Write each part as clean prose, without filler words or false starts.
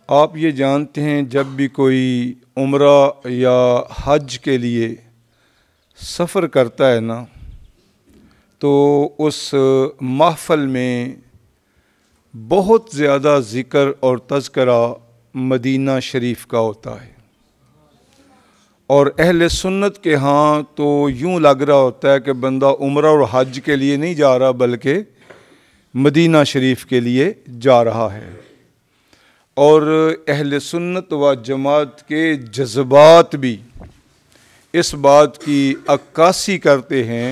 आप ये जानते हैं जब भी कोई उम्रा या हज के लिए सफ़र करता है ना, तो उस महफ़िल में बहुत ज़्यादा ज़िक्र और तज़किरा मदीना शरीफ का होता है। और अहले सुन्नत के यहाँ तो यूँ लग रहा होता है कि बंदा उम्रा और हज के लिए नहीं जा रहा बल्कि मदीना शरीफ के लिए जा रहा है। और अहले सुन्नत व जमात के जज्बात भी इस बात की अक्कासी करते हैं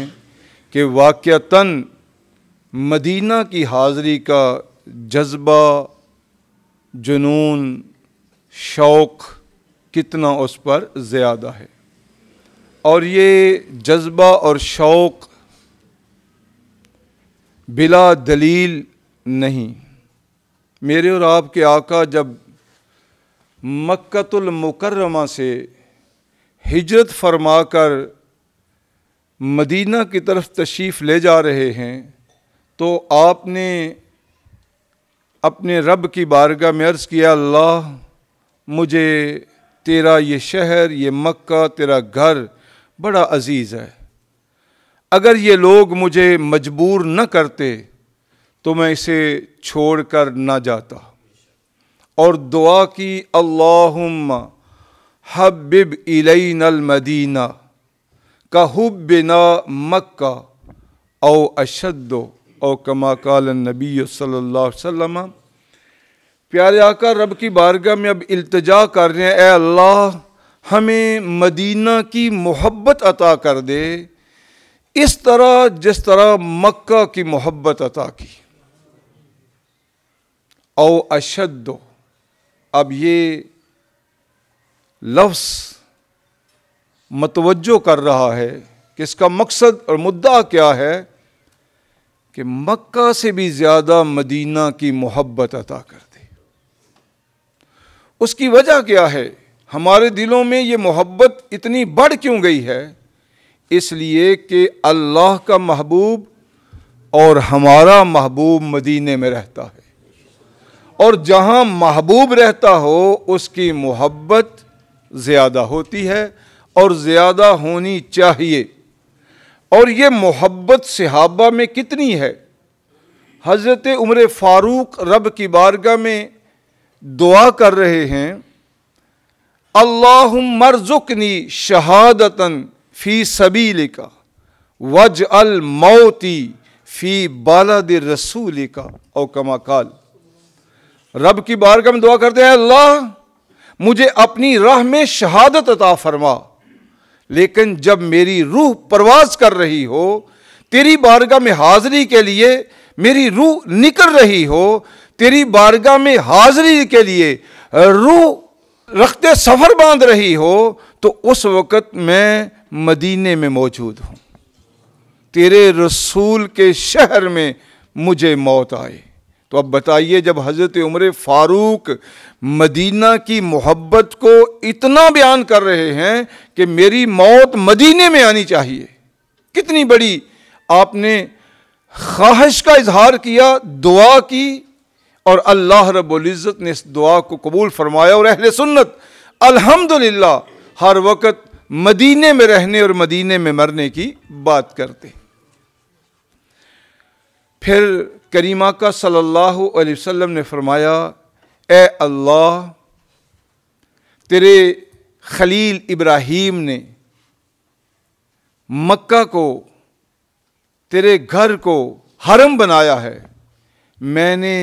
कि वाक़अतन मदीना की हाज़री का जज्बा, जुनून, शौक़ कितना उस पर ज़्यादा है। और ये जज्बा और शौक़ बिला दलील नहीं। मेरे और आपके आका जब मक्कतुल मुकर्रमा से हिजरत फरमाकर मदीना की तरफ तशरीफ़ ले जा रहे हैं, तो आपने अपने रब की बारगाह में अर्ज़ किया, अल्लाह मुझे तेरा ये शहर, ये मक्का, तेरा घर बड़ा अज़ीज़ है। अगर ये लोग मुझे मजबूर न करते तो मैं इसे छोड़कर न जाता। और दुआ की, अल्लाहुम्मा हब्बिब इलैनल मदीना का हुब्बिना मक्का औ अशद्दो औ कमा काल नबी सल्लल्लाहु अलैहि वसल्लम। प्यारे आका रब की बारगाह में अब इल्तिजा कर रहे हैं, ए अल्लाह हमें मदीना की मोहब्बत अता कर दे, इस तरह जिस तरह मक्का की मोहब्बत अता की। औ अशद्दो, अब ये लफ्ज़ मतवज्जो कर रहा है कि इसका मकसद और मुद्दा क्या है कि मक्का से भी ज़्यादा मदीना की मोहब्बत अता कर दे। उसकी वजह क्या है? हमारे दिलों में ये मोहब्बत इतनी बढ़ क्यों गई है? इसलिए कि अल्लाह का महबूब और हमारा महबूब मदीने में रहता है, और जहाँ महबूब रहता हो उसकी मोहब्बत ज़्यादा होती है और ज़्यादा होनी चाहिए। और ये मोहब्बत सहाबा में कितनी है? हज़रत उमर फ़ारूक रब की बारगाह में दुआ कर रहे हैं, अल्लाहुम्मा अर्ज़ुक़नी शहादतन फ़ी सबीलिका वजअल मौती फ़ी बलदि रसूलिका औ कमा काल। रब की बारगाह में दुआ करते हैं, अल्लाह मुझे अपनी राह में शहादत अता फरमा, लेकिन जब मेरी रूह परवाज़ कर रही हो, तेरी बारगाह में हाज़री के लिए मेरी रूह निकल रही हो, तेरी बारगाह में हाज़री के लिए रूह रखते सफ़र बांध रही हो, तो उस वक़्त मैं मदीने में मौजूद हूँ, तेरे रसूल के शहर में मुझे मौत आए। तो अब बताइए, जब हज़रत उमर फ़ारूक मदीना की मोहब्बत को इतना बयान कर रहे हैं कि मेरी मौत मदीने में आनी चाहिए, कितनी बड़ी आपने ख्वाहिश का इजहार किया, दुआ की, और अल्लाह रब्बुल इज़्ज़त ने इस दुआ को कबूल फरमाया। और अहले सुन्नत अल्हम्दुलिल्लाह हर वक़्त मदीने में रहने और मदीने में मरने की बात करते। फिर करीमा का सल्लल्लाहु अलैहि वसल्लम ने फरमाया, ए अल्लाह तेरे खलील इब्राहीम ने मक्का को, तेरे घर को हरम बनाया है, मैंने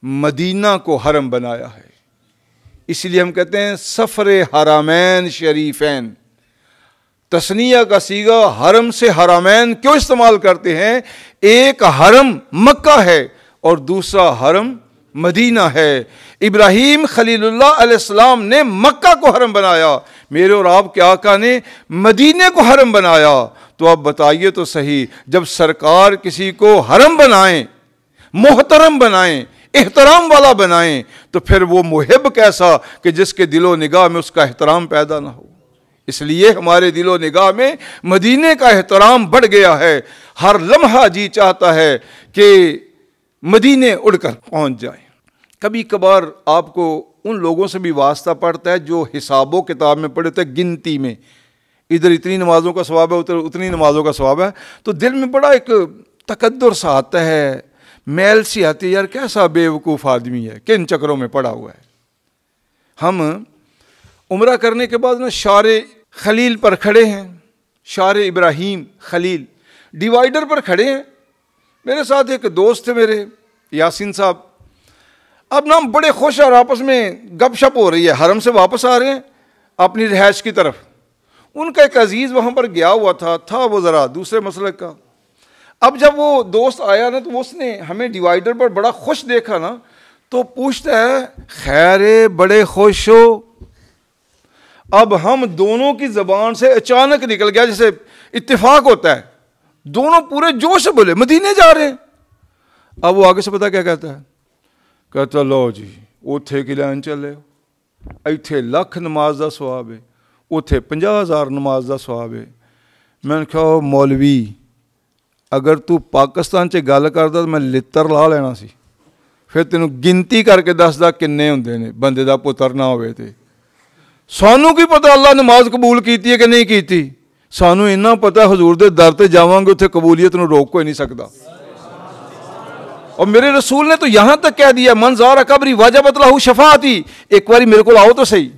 मदीना को हरम बनाया है। इसलिए हम कहते हैं सफ़रे हरामैन शरीफैन। तस्निया का सीगा हरम से हरामैन क्यों इस्तेमाल करते हैं? एक हरम मक्का है और दूसरा हरम मदीना है। इब्राहीम खलीलुल्लाह अलैहिस्सलाम ने मक्का को हरम बनाया, मेरे और आपके आका ने मदीने को हरम बनाया। तो अब बताइए तो सही, जब सरकार किसी को हरम बनाएं, मोहतरम बनाएं, एहतराम वाला बनाएं, तो फिर वो मुहिब कैसा कि जिसके दिलो निगाह में उसका एहतराम पैदा ना हो। इसलिए हमारे दिलो निगाह में मदीने का एहतराम बढ़ गया है। हर लम्हा जी चाहता है कि मदीने उड़कर पहुंच जाए। कभी कभार आपको उन लोगों से भी वास्ता पड़ता है जो हिसाबों किताब में पढ़े थे, गिनती में, इधर इतनी नमाज़ों का सवाब है, उधर उतनी नमाज़ों का सवाब है, तो दिल में बड़ा एक तकद्दुर सा आता है, मैल सी आती है, यार कैसा बेवकूफ़ आदमी है, किन चक्रों में पड़ा हुआ है। हम उम्रा करने के बाद ना शारे खलील पर खड़े हैं, शारे इब्राहीम खलील डिवाइडर पर खड़े हैं। मेरे साथ एक दोस्त थे मेरे, यासीन साहब। अब ना हम बड़े खुश और आपस में गपशप हो रही है, हरम से वापस आ रहे हैं अपनी रिहाइश की तरफ। उनका एक अजीज़ वहाँ पर गया हुआ था वो ज़रा दूसरे मसलक का। अब जब वो दोस्त आया ना, तो उसने हमें डिवाइडर पर बड़ा खुश देखा ना, तो पूछता है, खैर बड़े खुश हो? अब हम दोनों की ज़बान से अचानक निकल गया, जैसे इत्तेफाक होता है, दोनों पूरे जोश से बोले मदीने जा रहे हैं। अब वो आगे से पता क्या कहता है, कहता लो जी उथे की लैन चले, इत्थे लख नमाज का सवाब है, उथे 50,000 नमाज का सवाब है। मैंने कहा मौलवी अगर तू पाकिस्तान च गल करदा तो मैं लित्तर ला लेना सी, फिर तेनों गिनती करके दसदा किन्ने हुंदे ने बंदे दा पुत्र ना होवे ते। सानू की पता अल्लाह नमाज कबूल की है कि नहीं की, सानू इन्ना पता हजूर दे दर ते जावांगे उत्थे कबूलियत नूं रोक कोई नहीं सकता। और मेरे रसूल ने तो यहां तक कह दिया, मन ज़ारा कब्री वाजबत लहू शफाअती, एक बारी मेरे को आओ तो सही,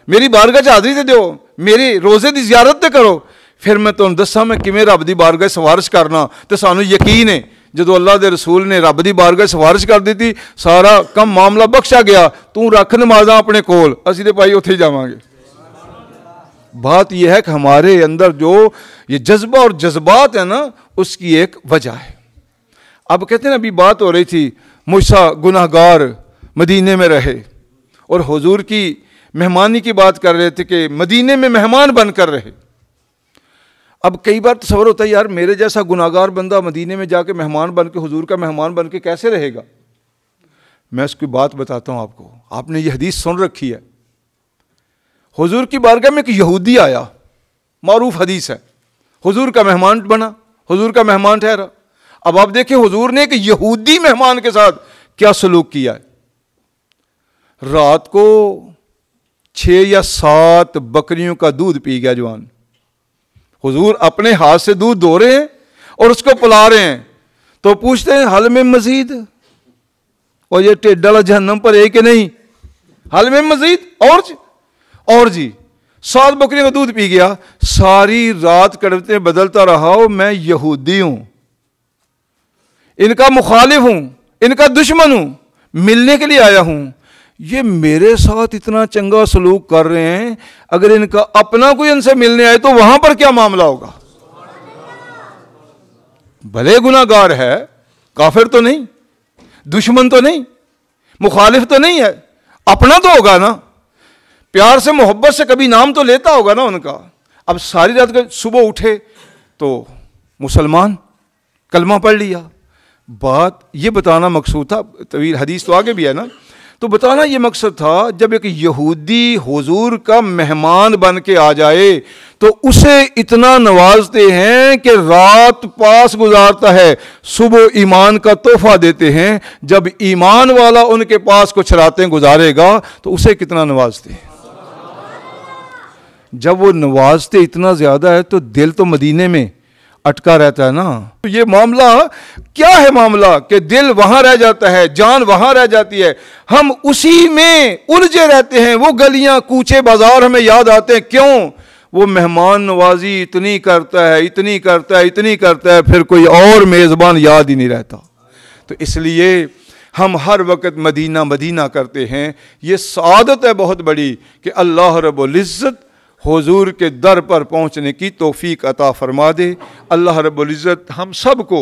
मेरी बारगाह च हाज़री ते दिओ, मेरे रोज़े की ज़ियारत ते करो, फिर मैं तुहानूं दस्सां मैं किवें रब दी बारगाह सिफारिश करना। तो सानू यकीन है जो अल्लाह के रसूल ने रब दी बारगाह सिफारिश कर दी थी, सारा कम मामला बख्शा गया। तू रख नमाज़ां अपने कोल, असीं ते भाई उत्थे जावांगे। बात यह है कि हमारे अंदर जो ये जज्बा और जज्बात है ना, उसकी एक वजह है। अब कहते हैं ना, अभी बात हो रही थी मुझसा गुनाहगार मदीने में रहे, और हुजूर की मेहमानी की बात कर रहे थे कि मदीने में मेहमान बनकर रहे। अब कई बार तसव्वुर होता है, यार मेरे जैसा गुनाहगार बंदा मदीने में जाके मेहमान बन के, हुजूर का मेहमान बन के कैसे रहेगा। मैं उसकी बात बताता हूँ आपको। आपने ये हदीस सुन रखी है, हुजूर की बारगाह में एक यहूदी आया, मारूफ हदीस है, हुजूर का मेहमान बना, हुजूर का मेहमान ठहरा। अब आप देखें हुजूर ने एक यहूदी मेहमान के साथ क्या सलूक किया है। रात को 6 या 7 बकरियों का दूध पी गया जवान। हुजूर अपने हाथ से दूध धो रहे हैं और उसको पिला रहे हैं, तो पूछते हैं हल में मजीद, और ये टेढ़ वाला जहन्नम पर है कि नहीं, हल में मजीद, और जी 7 बकरियों का दूध पी गया। सारी रात कड़वते बदलता रहा हो, मैं यहूदी हूं, इनका मुखालिफ हूं, इनका दुश्मन हूं, मिलने के लिए आया हूं, ये मेरे साथ इतना चंगा सलूक कर रहे हैं, अगर इनका अपना कोई इनसे मिलने आए तो वहां पर क्या मामला होगा। भले गुनाहगार है, काफिर तो नहीं, दुश्मन तो नहीं, मुखालिफ तो नहीं है, अपना तो होगा ना, प्यार से मोहब्बत से कभी नाम तो लेता होगा ना उनका। अब सारी रात के सुबह उठे तो मुसलमान, कलमा पढ़ लिया। बात ये बताना मकसूद था, तवील हदीस तो आगे भी है ना, तो बताना ये मकसद था, जब एक यहूदी हुजूर का मेहमान बन के आ जाए तो उसे इतना नवाजते हैं कि रात पास गुजारता है, सुबह ईमान का तोहफा देते हैं। जब ईमान वाला उनके पास कुछ रातें गुजारेगा तो उसे कितना नवाजते हैं। जब वो नवाजते इतना ज़्यादा है तो दिल तो मदीने में अटका रहता है ना। तो ये मामला क्या है, मामला कि दिल वहां रह जाता है, जान वहां रह जाती है, हम उसी में उलझे रहते हैं। वो गलियां कूचे बाजार हमें याद आते हैं, क्यों, वो मेहमान नवाजी इतनी करता है, इतनी करता है, इतनी करता है, फिर कोई और मेज़बान याद ही नहीं रहता। तो इसलिए हम हर वक्त मदीना मदीना करते हैं। ये सादत है बहुत बड़ी कि अल्लाह रब्बुल इज़्ज़त हुजूर के दर पर पहुँचने की तौफीक अता फरमा दे। अल्लाह रब्बुल इज़्ज़त हम सब को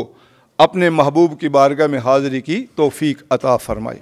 अपने महबूब की बारगाह में हाज़िरी की तौफीक अता फरमाए।